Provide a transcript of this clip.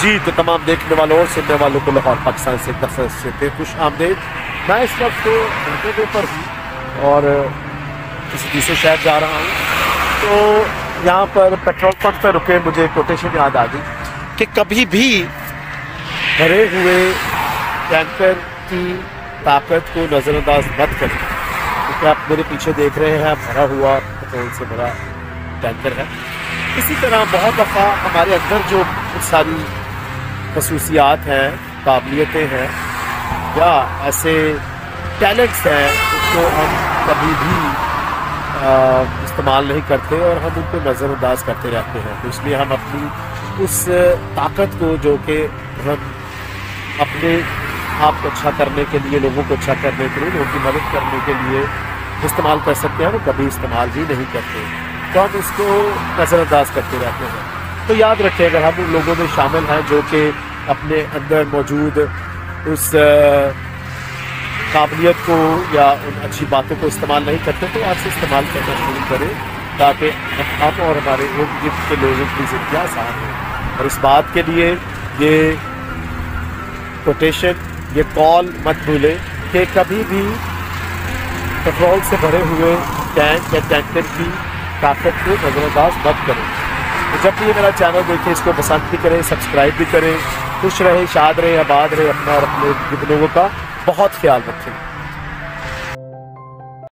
جی تو تمام دیکھنے والوں اور سننے والوں کو لاہور پاکستان سے خوش آمدید. میں اس وقت موٹر پر ہوں اور کسی دوسرے شہر جا رہا ہوں. تو یہاں پر پیٹرول پمپ پہ رکے مجھے کوٹیشن یاد آ گئی کہ کبھی بھی بھرے ہوئے ٹینکر کی طاقت کو نظر انداز مت کریں. کیونکہ آپ میرے پیچھے دیکھ رہے ہیں بھرا ہوا پیٹرول سے بھرا ٹینکر ہے. اسی طرح بہت دفعہ ہمارے اندر جو ساری خصوصیات ہیں، قابلیتیں ہیں یا ایسے ٹیلنٹس ہیں، اس کو ہم کبھی بھی استعمال نہیں کرتے اور ہم ان کو نظر انداز کرتے رہتے ہیں. تو اس لیے ہم اپنی اس طاقت کو جو کہ ہم اپنے آپ کو اچھا کرنے کے لیے، لوگوں کو اچھا کرنے کے لیے، لوگوں کی مدد کرنے کے لیے استعمال کر سکتے ہیں، وہ کبھی استعمال بھی نہیں کرتے. تو ہم اس کو نظر انداز کرتے رہتے ہیں. تو یاد رکھیں اگر ہم ان لوگوں میں شامل ہیں جو کہ اپنے اندر موجود اس قابلیت کو یا ان اچھی باتوں کو استعمال نہیں کرتے، تو آج سے استعمال کرنا شروع کریں تاکہ ہم اور ہمارے ارد گرد کے لوگوں کی زندگی آسان ہو. اور اس بات کے لیے یہ کوٹیشن، یہ کال مت بھولیں کہ کبھی بھی پیٹرول سے بھرے ہوئے ٹینک یا ٹینکر کی طاقت کو نظر انداز مت کریں. تو جب بھی یہ میرا چینل دیکھیں اس کو پسند بھی کریں، سبسکرائب بھی کریں. خوش رہیں، شاد رہیں، آباد رہیں. اپنا اور اپنے لوگوں کا بہت خیال رکھیں.